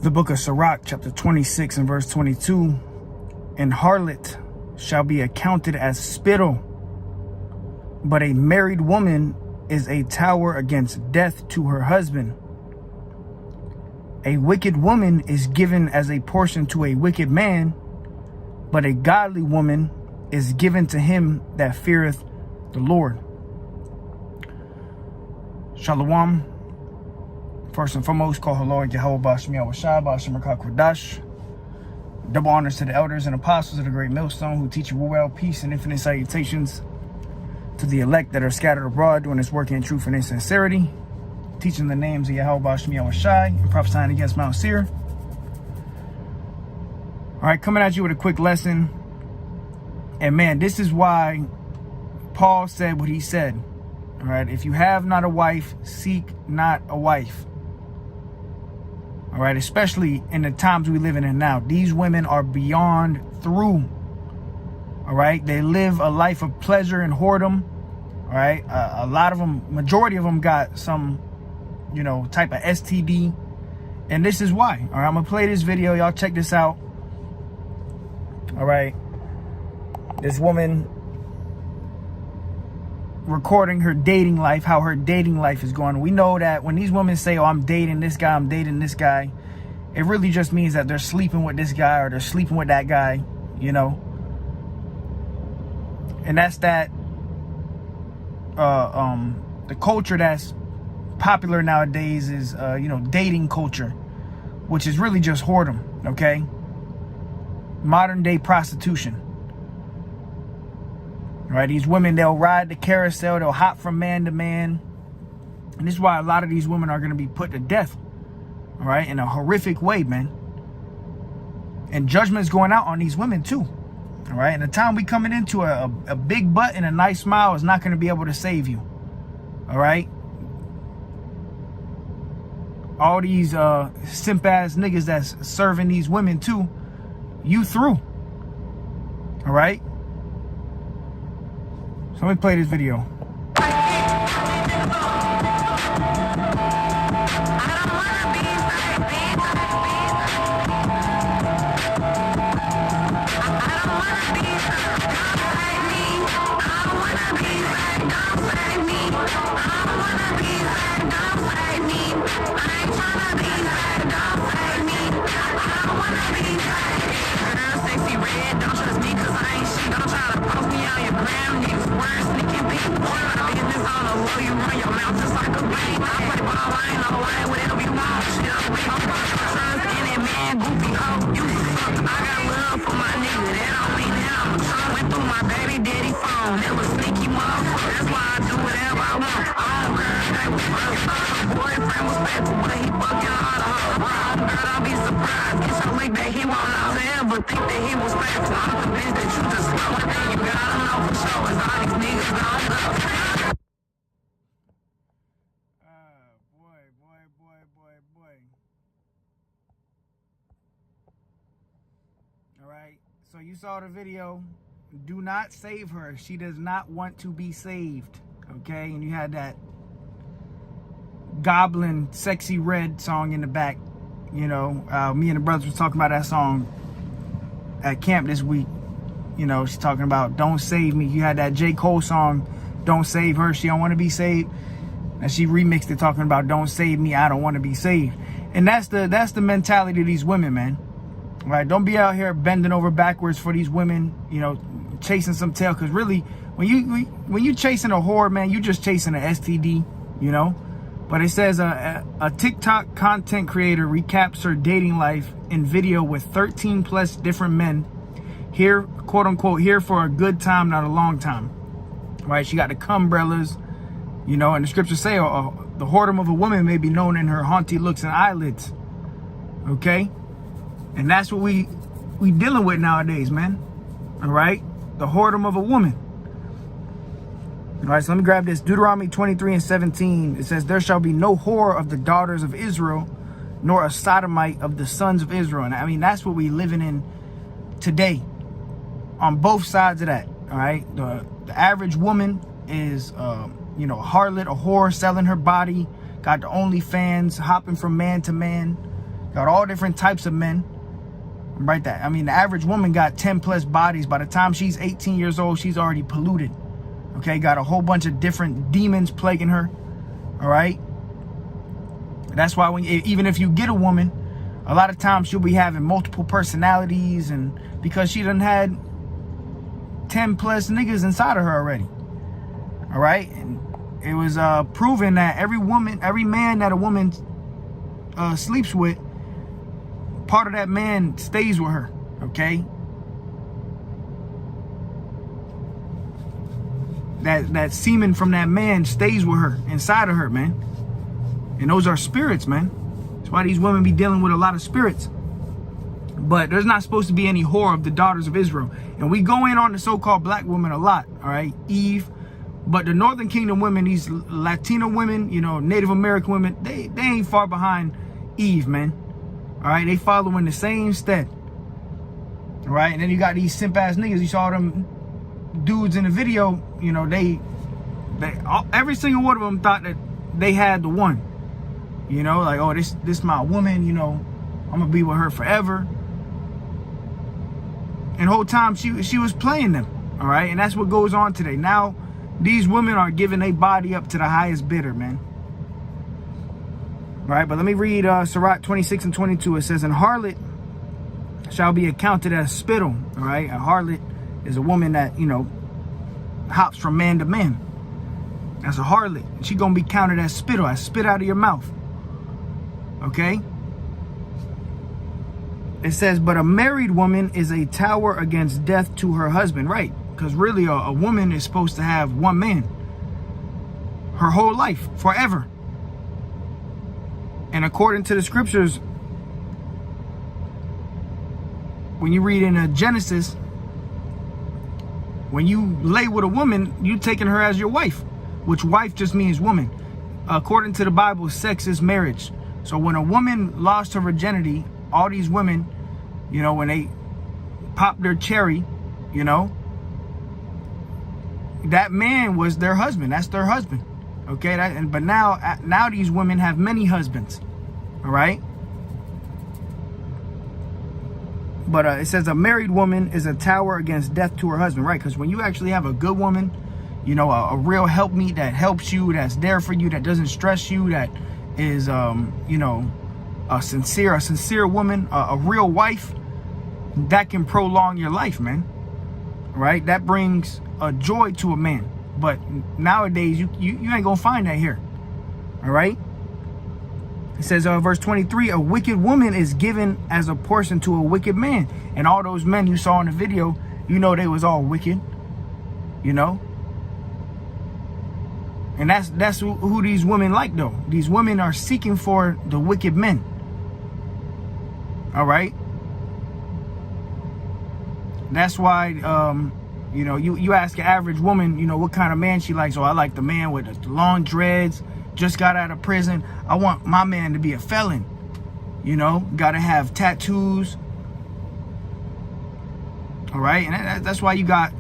The book of Sirach, chapter 26 and verse 22. An harlot shall be accounted as spittle, but a married woman is a tower against death to her husband. A wicked woman is given as a portion to a wicked man, but a godly woman is given to him that feareth the Lord. Shalom. First and foremost, call her Lord Yehovah Bashmi Awashai Bashim Kodash. Double honors to the elders and apostles of the Great Millstone who teach you well, peace, and infinite salutations to the elect that are scattered abroad doing this work in truth and in sincerity, teaching the names of Yehovah Bashmi Awashai and prophesying against Mount Seir. All right, coming at you with a quick lesson. And man, this is why Paul said what he said. All right, if you have not a wife, seek not a wife. All right, especially in the times we live in now. These women are beyond through. All right, they live a life of pleasure and whoredom. All right, a lot of them, majority of them got some, type of STD. And this is why. All right, I'm going to play this video. Y'all check this out. All right, this woman recording her dating life, how her dating life is going. We know that when these women say, oh, I'm dating this guy, it really just means that they're sleeping with this guy or they're sleeping with that guy, and that's that the culture that's popular nowadays is dating culture, which is really just whoredom. Okay, modern day prostitution. Right, these women, they'll ride the carousel, they'll hop from man to man. And this is why a lot of these women are going to be put to death. All right, in a horrific way, man. And judgment's going out on these women too. All right, and the time we coming into a big butt and a nice smile is not going to be able to save you. All right. All these simp ass niggas that's serving these women too, you through. All right. So let me play this video. All right, so you saw the video. Do not save her. She does not want to be saved. Okay, and you had that Goblin Sexy Red song in the back. Me and the brothers was talking about that song at camp this week. She's talking about Don't Save Me. You had that J. Cole song, Don't Save Her. She don't want to be saved. And she remixed it talking about Don't Save Me, I don't want to be saved. And that's the mentality of these women, man. Right? Don't be out here bending over backwards for these women, chasing some tail. Because really, when you chasing a whore, man, you just chasing an STD, But it says a TikTok content creator recaps her dating life in video with 13 plus different men here, quote unquote, here for a good time, not a long time. Right? She got the cumbrellas, and the scriptures say the whoredom of a woman may be known in her haughty looks and eyelids. Okay? And that's what we dealing with nowadays, man. All right? The whoredom of a woman. All right, so let me grab this. Deuteronomy 23 and 17. It says, there shall be no whore of the daughters of Israel, nor a sodomite of the sons of Israel. And I mean, that's what we living in today on both sides of that. All right. The average woman is, a harlot, a whore, selling her body, got the OnlyFans, hopping from man to man, Got all different types of men. Right, that, I mean, the average woman got 10 plus bodies. By the time she's 18 years old, she's already polluted. Okay, got a whole bunch of different demons plaguing her. All right. That's why even if you get a woman, a lot of times she'll be having multiple personalities, and because she done had 10 plus niggas inside of her already. All right. And it was proven that every man that a woman sleeps with, part of that man stays with her, okay? That semen from that man stays with her, inside of her, man. And those are spirits, man. That's why these women be dealing with a lot of spirits. But there's not supposed to be any whore of the daughters of Israel. And we go in on the so-called black women a lot, all right? Eve. But the Northern Kingdom women, these Latino women, you know, Native American women, they ain't far behind Eve, man. All right, they following the same stead. All right, and then you got these simp ass niggas. You saw them dudes in the video. You know, every single one of them thought that they had the one. You know, like, oh, this my woman. You know, I'm gonna be with her forever. And the whole time she was playing them. All right, and that's what goes on today. Now, these women are giving their body up to the highest bidder, man. Right, but let me read Sirach 26 and 22. It says, "And harlot shall be accounted as spittle." All right, a harlot is a woman that, you know, hops from man to man. That's a harlot. She gonna be counted as spittle, as spit out of your mouth. Okay. It says, "But a married woman is a tower against death to her husband." Right, because really a woman is supposed to have one man her whole life, forever. And according to the scriptures, when you read in Genesis, when you lay with a woman, you taking her as your wife, which wife just means woman. According to the Bible, sex is marriage. So when a woman lost her virginity, all these women, you know, when they pop their cherry, you know, that man was their husband. That's their husband. Okay, but now these women have many husbands, all right? But it says a married woman is a tower against death to her husband, right? Because when you actually have a good woman, you know, a real helpmeet that helps you, that's there for you, that doesn't stress you, that is, you know, a sincere woman, a real wife, that can prolong your life, man, right? That brings a joy to a man. But nowadays, you ain't gonna find that here. All right. It says, verse 23, "A wicked woman is given as a portion to a wicked man." And all those men you saw in the video, you know, they was all wicked. You know. And that's who these women like, though. These women are seeking for the wicked men. All right. That's why. You know, you ask an average woman, you know, what kind of man she likes. Oh, I like the man with the long dreads, just got out of prison. I want my man to be a felon. You know, got to have tattoos. All right. And that's why you got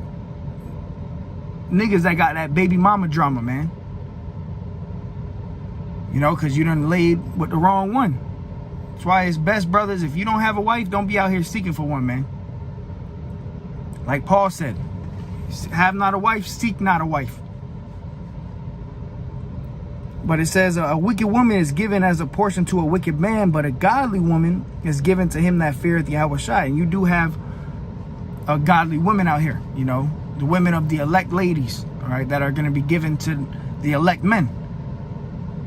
niggas that got that baby mama drama, man. You know, because you done laid with the wrong one. That's why it's best, brothers, if you don't have a wife, don't be out here seeking for one, man. Like Paul said, have not a wife, seek not a wife. But it says a wicked woman is given as a portion to a wicked man, but a godly woman is given to him that feareth Yahushua. And you do have a godly women out here, you know, the women of the elect ladies, all right, that are going to be given to the elect men.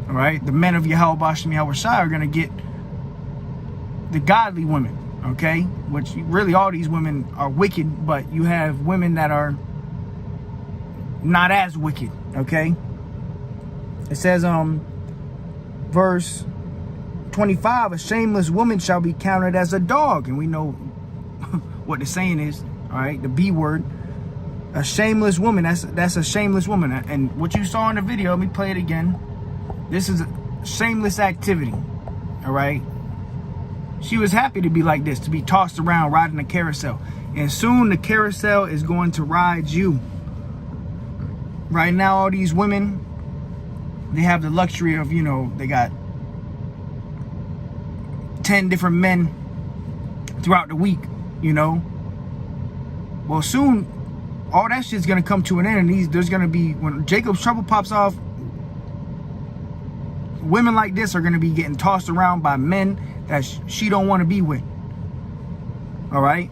All right, the men of Yahushua are going to get the godly women, okay, which really all these women are wicked, but you have women that are not as wicked, okay? It says, verse 25, "A shameless woman shall be counted as a dog." And we know what the saying is, all right, the B word. A shameless woman, that's a shameless woman. And what you saw in the video, let me play it again. This is a shameless activity, all right? She was happy to be like this, to be tossed around riding a carousel. And soon the carousel is going to ride you. Right now, all these women, they have the luxury of, you know, they got 10 different men throughout the week, you know. Well, soon all that shit's gonna come to an end, and there's gonna be, when Jacob's Trouble pops off, women like this are gonna be getting tossed around by men that she don't want to be with. All right,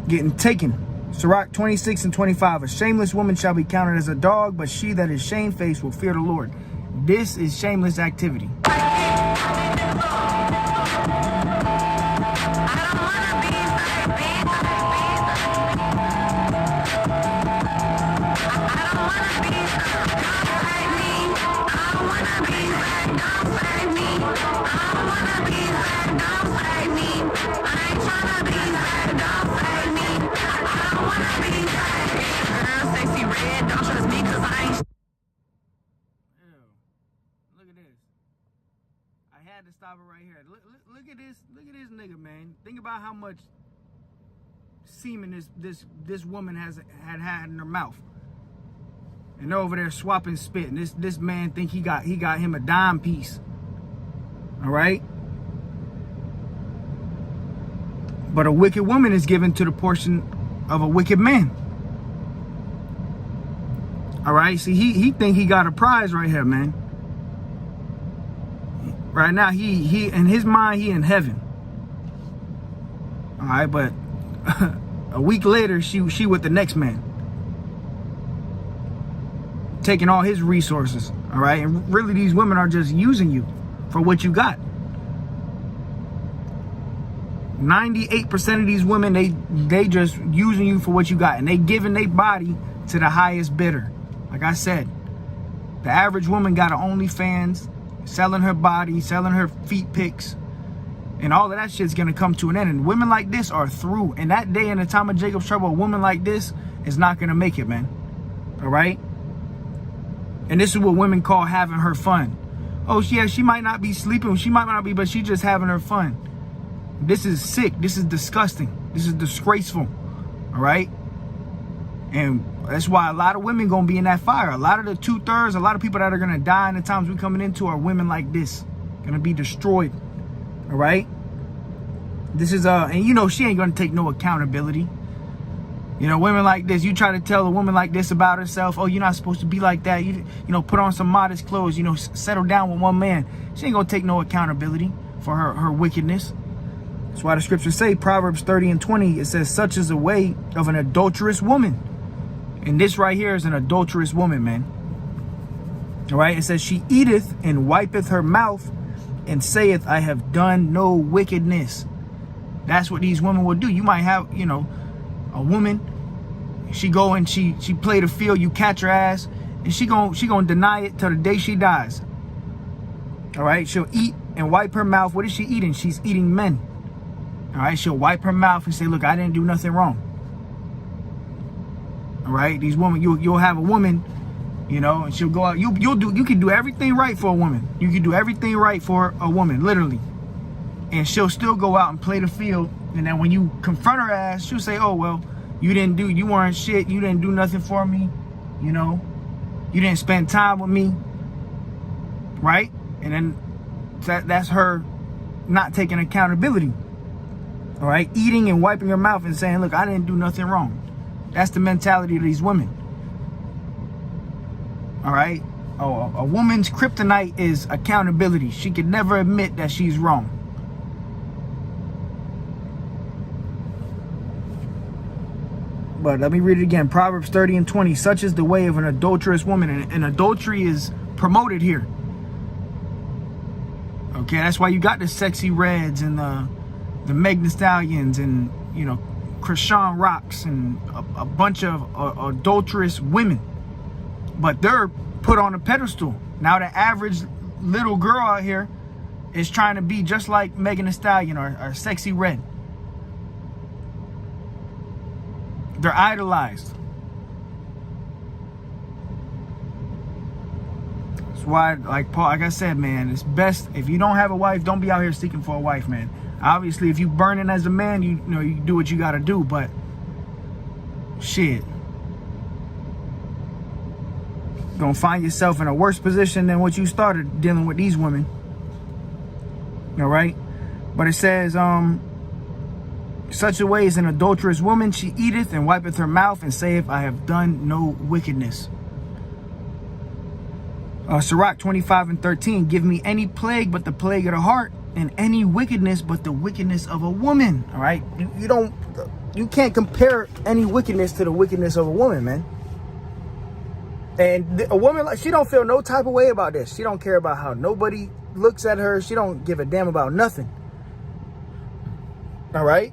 getting taken. Sirach 26 and 25. A shameless woman shall be counted as a dog, but she that is shamefaced will fear the Lord. This is shameless activity. To stop it right here. Look at this nigga, man. Think about how much semen this woman had in her mouth, and they're over there swapping spit. And this man think he got him a dime piece. All right, but a wicked woman is given to the portion of a wicked man. All right, see, he think he got a prize right here, man. Right now, he in his mind, he in heaven. All right, but a week later, she with the next man, taking all his resources. All right, and really, these women are just using you for what you got. 98% of these women, they just using you for what you got, and they giving their body to the highest bidder. Like I said, the average woman got an OnlyFans, selling her body, selling her feet pics, and all of that shit's gonna come to an end. And women like this are through. In that day, in the time of Jacob's Trouble, a woman like this is not gonna make it, man. All right? And this is what women call having her fun. Oh, yeah, she might not be sleeping, she might not be, but she just having her fun. This is sick. This is disgusting. This is disgraceful. All right? And that's why a lot of women gonna be in that fire. A lot of the 2/3, a lot of people that are gonna die in the times we're coming into are women like this, gonna be destroyed. All right. This is and you know she ain't gonna take no accountability. You know, women like this. You try to tell a woman like this about herself. Oh, you're not supposed to be like that. You know, put on some modest clothes. You know, settle down with one man. She ain't gonna take no accountability for her wickedness. That's why the scriptures say, Proverbs 30 and 20. It says, "Such is the way of an adulterous woman." And this right here is an adulterous woman, man. All right, it says, "She eateth and wipeth her mouth and saith, I have done no wickedness." That's what these women will do. You might have, you know, a woman, she go and she play the field, you catch her ass, and she gonna deny it till the day she dies. All right, she'll eat and wipe her mouth. What is she eating? She's eating men. All right, she'll wipe her mouth and say, look, I didn't do nothing wrong. All right, these women, you'll have a woman, you know, and she'll go out. You can do everything right for a woman. You can do everything right for a woman, literally, and she'll still go out and play the field. And then when you confront her ass, she'll say, "Oh well, you weren't shit. You didn't do nothing for me. You know, you didn't spend time with me." Right? And then that's her not taking accountability. All right, eating and wiping her mouth and saying, "Look, I didn't do nothing wrong." That's the mentality of these women. All right? Oh, a woman's kryptonite is accountability. She can never admit that she's wrong. But let me read it again. Proverbs 30 and 20. "Such is the way of an adulterous woman." And adultery is promoted here. Okay, that's why you got the Sexy Reds and the Meg Thee Stallions and, you know, Krishan Rocks and a bunch of adulterous women. But they're put on a pedestal. Now the average little girl out here is trying to be just like Megan Thee Stallion or Sexy Red. They're idolized. That's why, like I said, man, it's best if you don't have a wife, don't be out here seeking for a wife, man. Obviously, if you burning as a man, you know you do what you got to do, but shit, you're gonna find yourself in a worse position than what you started dealing with these women. All right. But it says, such a way is an adulterous woman. She eateth and wipeth her mouth and saith, I have done no wickedness. Sirach 25:13. Give me any plague but the plague of the heart, and any wickedness but the wickedness of a woman. All right. You can't compare any wickedness to the wickedness of a woman, man. And a woman, like, she don't feel no type of way about this. She don't care about how nobody looks at her. She don't give a damn about nothing. All right.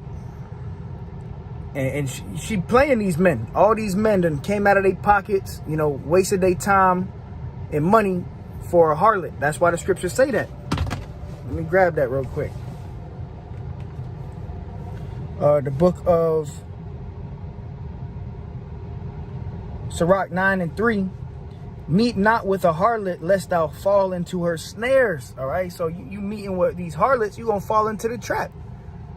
And she playing these men. All these men done came out of their pockets, you know, wasted their time and money for a harlot. That's why the scriptures say that. Let me grab that real quick. The book of Sirach 9:3. Meet not with a harlot lest thou fall into her snares. All right. So you meeting with these harlots, you're going to fall into the trap.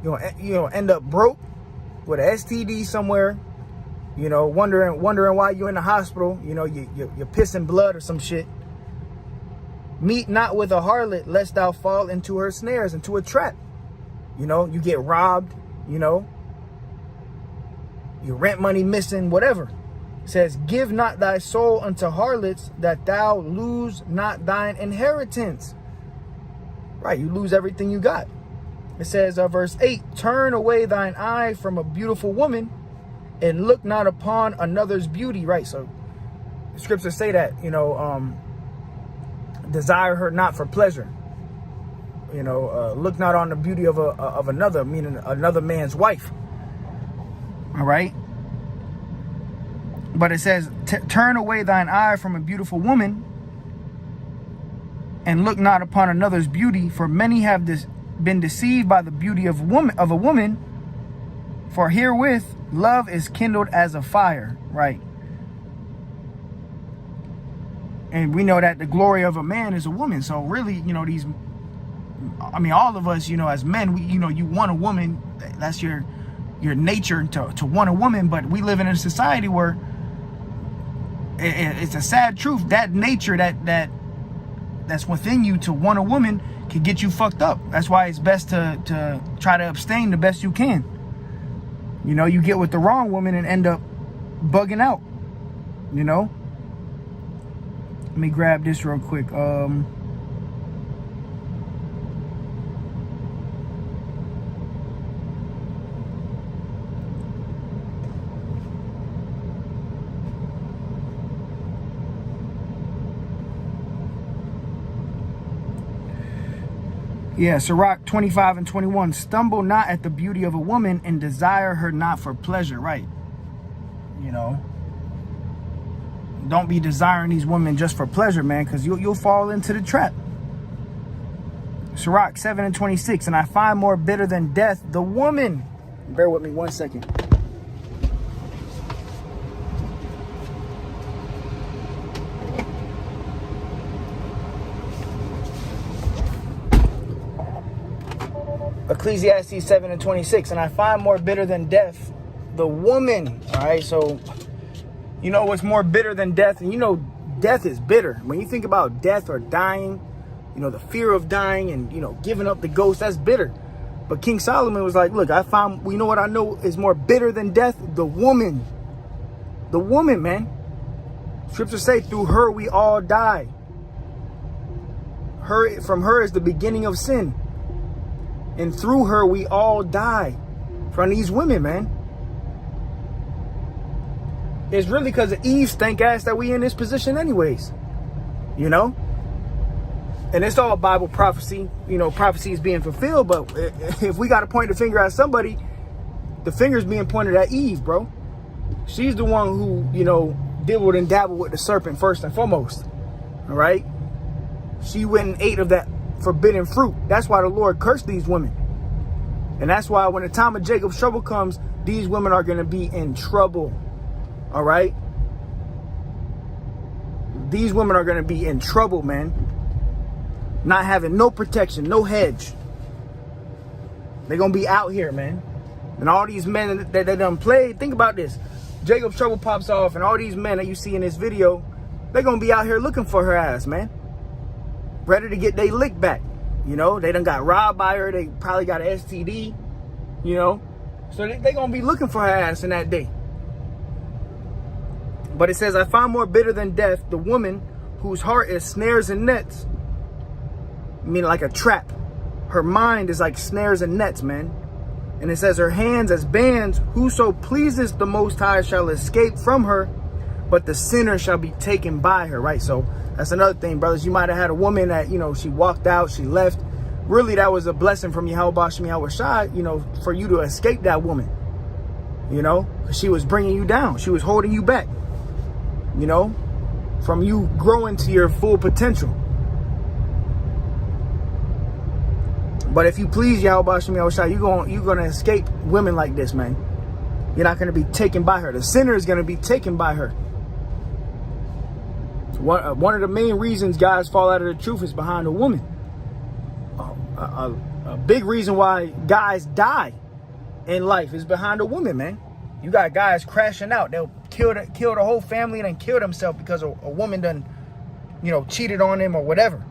You're going to end up broke with an STD somewhere, you know, wondering why you're in the hospital. You know, you're pissing blood or some shit. Meet not with a harlot lest thou fall into her snares, into a trap. You know, you get robbed, you know, your rent money missing, whatever. It says, give not thy soul unto harlots, that thou lose not thine inheritance. Right, you lose everything you got. It says, verse 8, turn away thine eye from a beautiful woman and look not upon another's beauty. Right, so the scriptures say that, you know, desire her not for pleasure. You know, look not on the beauty of another, meaning another man's wife. All right. But it says, turn away thine eye from a beautiful woman and look not upon another's beauty, for many have been deceived by the beauty of a woman, for herewith love is kindled as a fire. Right. And we know that the glory of a man is a woman. So really, you know, all of us, you know, as men, you want a woman. That's your nature to want a woman. But we live in a society where it's a sad truth. That nature that's within you to want a woman can get you fucked up. That's why it's best to try to abstain the best you can. You know, you get with the wrong woman and end up bugging out, you know. Let me grab this real quick. Yeah, Sirach 25:21. Stumble not at the beauty of a woman and desire her not for pleasure. Right. You know, don't be desiring these women just for pleasure, man, because you'll fall into the trap. Sirach 7:26. And I find more bitter than death the woman. Bear with me 1 second. Ecclesiastes 7:26. And I find more bitter than death the woman. All right, so you know what's more bitter than death? And you know death is bitter. When you think about death or dying, you know, the fear of dying and, you know, giving up the ghost, that's bitter. But King Solomon was like, look, you know what I know is more bitter than death? The woman. The woman, man. Scriptures say through her we all die. From her is the beginning of sin. And through her we all die. From these women, man. It's really because of Eve's stank ass that we in this position anyways. You know? And it's all Bible prophecy. You know, prophecy is being fulfilled. But if we got to point the finger at somebody, the finger's being pointed at Eve, bro. She's the one who, you know, dibbled and dabbled with the serpent first and foremost. All right? She went and ate of that forbidden fruit. That's why the Lord cursed these women. And that's why when the time of Jacob's trouble comes, these women are going to be in trouble. All right? These women are going to be in trouble, man. Not having no protection, no hedge. They're going to be out here, man. And all these men that done played, think about this. Jacob's trouble pops off and all these men that you see in this video, they're going to be out here looking for her ass, man. Ready to get their lick back. You know, they done got robbed by her. They probably got an STD, you know. So they going to be looking for her ass in that day. But it says, I find more bitter than death the woman whose heart is snares and nets. Meaning like a trap. Her mind is like snares and nets, man. And it says, her hands as bands. Whoso pleases the Most High shall escape from her, but the sinner shall be taken by her, right? So that's another thing, brothers. You might have had a woman that, you know, she walked out, she left. Really, that was a blessing from Yahweh Shai, you know, for you to escape that woman. You know, she was bringing you down. She was holding you back, you know, from you growing to your full potential. But if you please Yahweh Shai, you're gonna escape women like this, man. You're not gonna be taken by her. The sinner is gonna be taken by her. One of the main reasons guys fall out of the truth is behind a woman. A big reason why guys die in life is behind a woman, man. You got guys crashing out. They'll kill the whole family and then kill themselves because a woman done, you know, cheated on them or whatever.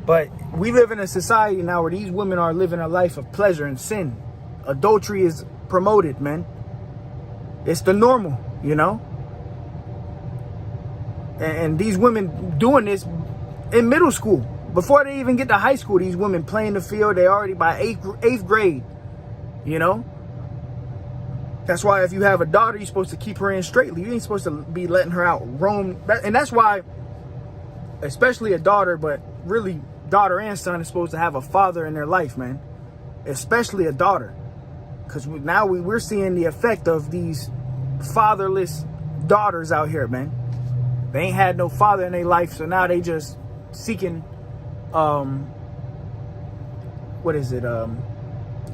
But we live in a society now where these women are living a life of pleasure and sin. Adultery is promoted, man. It's the normal, you know. And these women doing this in middle school. Before they even get to high school, these women playing the field. They already by eighth grade, you know. That's why if you have a daughter, you're supposed to keep her in straightly. You ain't supposed to be letting her out roam. And that's why, especially a daughter, but really daughter and son is supposed to have a father in their life, man. Especially a daughter. Because now we're seeing the effect of these fatherless daughters out here, man. They ain't had no father in their life, so now they just seeking,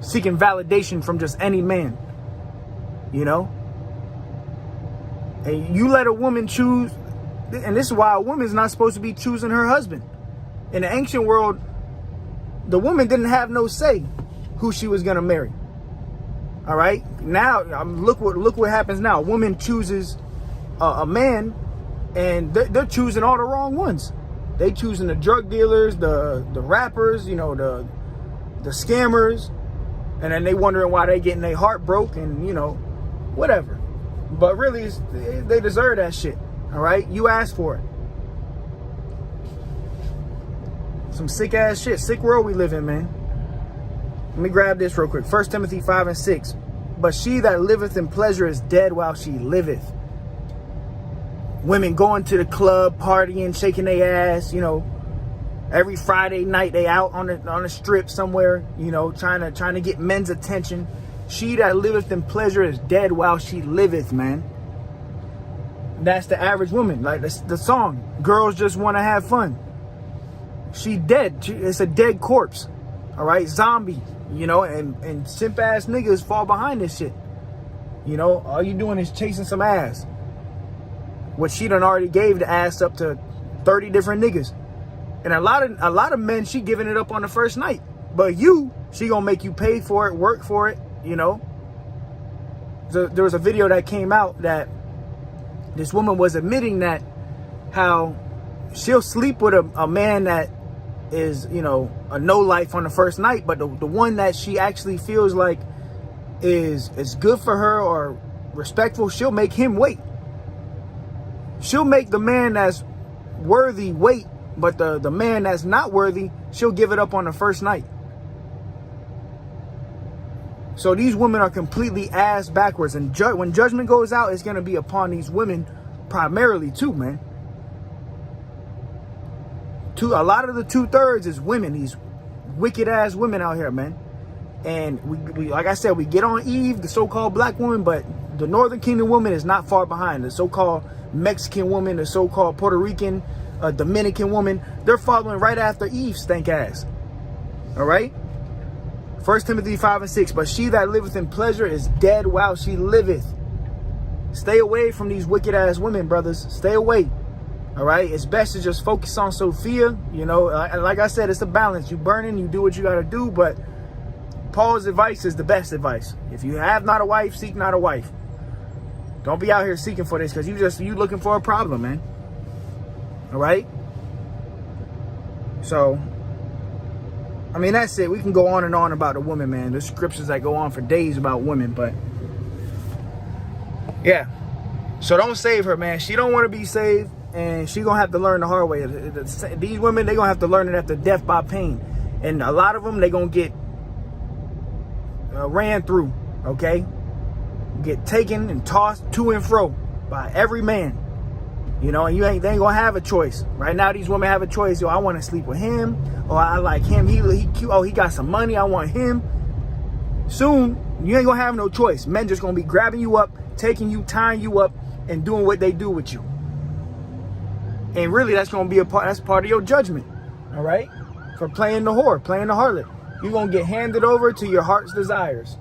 seeking validation from just any man, you know? And you let a woman choose, and this is why a woman's not supposed to be choosing her husband. In the ancient world, the woman didn't have no say who she was gonna marry. All right, now look what happens now. A woman chooses a man, and they're choosing all the wrong ones. They choosing the drug dealers, the rappers, you know, the scammers, and then they wondering why they getting their heart broke and, you know, whatever. But really, they deserve that shit. All right, you asked for it. Some sick ass shit, sick world we live in, man. Let me grab this real quick. 1 Timothy 5:6. But she that liveth in pleasure is dead while she liveth. Women going to the club, partying, shaking their ass, you know. Every Friday night they out on the strip somewhere, you know, trying to get men's attention. She that liveth in pleasure is dead while she liveth, man. That's the average woman. Like the song, girls just want to have fun. She dead. It's a dead corpse. All right, zombie. You know, and simp ass niggas fall behind this shit. You know, all you doing is chasing some ass. What she done already gave the ass up to 30 different niggas. And a lot of men, she giving it up on the first night. But she gonna make you pay for it, work for it, you know. So there was a video that came out that this woman was admitting that how she'll sleep with a man that is, you know, a no life on the first night, but the one that she actually feels like is good for her or respectful, she'll make him wait. She'll make the man that's worthy wait, but the man that's not worthy, she'll give it up on the first night. So these women are completely ass backwards, and when judgment goes out, it's going to be upon these women primarily too, man. A lot of the 2/3 is women, these wicked ass women out here, man. And we like I said, we get on Eve, the so-called black woman, but the Northern Kingdom woman is not far behind. The so-called Mexican woman, the so-called Puerto Rican, Dominican woman, they're following right after Eve, stank ass. All right? 1 Timothy 5:6. But she that liveth in pleasure is dead while she liveth. Stay away from these wicked ass women, brothers. Stay away. All right, it's best to just focus on Sophia. You know, like I said, it's a balance. You burning, you do what you got to do. But Paul's advice is the best advice. If you have not a wife, seek not a wife. Don't be out here seeking for this because you looking for a problem, man. All right? So, I mean, that's it. We can go on and on about the woman, man. There's scriptures that go on for days about women, but yeah. So don't save her, man. She don't want to be saved, and she gonna have to learn the hard way. These women, they gonna have to learn it after death by pain, and a lot of them, they gonna get ran through, okay? Get taken and tossed to and fro by every man. You know, and they ain't gonna have a choice. Right now, these women have a choice. Yo, I want to sleep with him, or I like him. He cute. Oh, he got some money. I want him. Soon, you ain't gonna have no choice. Men just gonna be grabbing you up, taking you, tying you up, and doing what they do with you. And really, that's gonna be that's part of your judgment. All right, for playing the whore, playing the harlot. You're gonna get handed over to your heart's desires.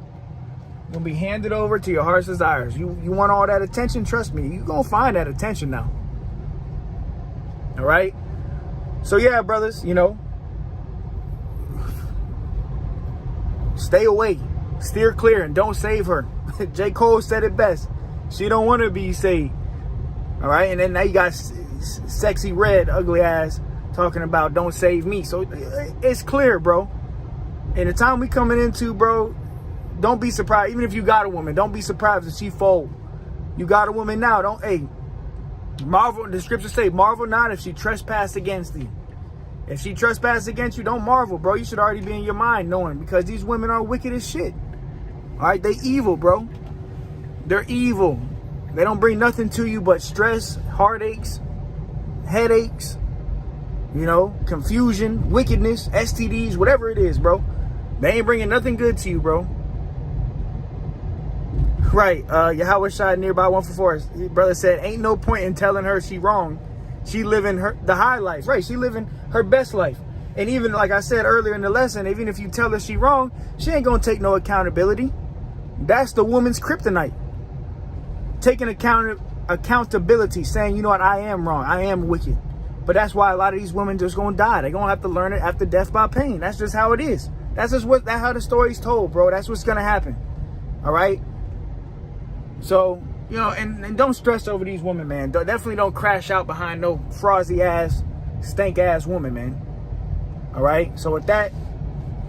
You're gonna be handed over to your heart's desires. You want all that attention? Trust me, you're gonna find that attention now. All right. So yeah, brothers, you know, stay away, steer clear, and don't save her. J. Cole said it best. She don't want to be saved. All right. And then now you got sexy red, ugly ass talking about don't save me. So it's clear, bro. And the time we coming into, bro, don't be surprised. Even if you got a woman, don't be surprised if she fold. You got a woman now. Hey, marvel. The scriptures say, marvel not if she trespass against thee. If she trespass against you, don't marvel, bro. You should already be in your mind knowing, because these women are wicked as shit. All right, they evil, bro. They're evil. They don't bring nothing to you but stress, heartaches, headaches, you know, confusion, wickedness, STDs, whatever it is, bro. They ain't bringing nothing good to you, bro. Right, Yahweh shot nearby 144. His brother said, ain't no point in telling her she wrong. She living the high life. Right, she living her best life. And even like I said earlier in the lesson, even if you tell her she wrong, she ain't gonna take no accountability. That's the woman's kryptonite. Taking accountability, saying, you know what, I am wrong, I am wicked. But that's why a lot of these women just gonna die. They're gonna have to learn it after death by pain. That's just how it is. That's how the story's told, bro. That's what's gonna happen. All right. So, you know, and don't stress over these women, man. Definitely don't crash out behind no frothy ass, stank ass woman, man. All right. So with that,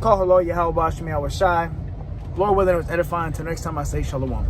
call her Lord Yahweh Bashmi. I was shy. Lord willing, it was edifying. Until next time, I say shalom.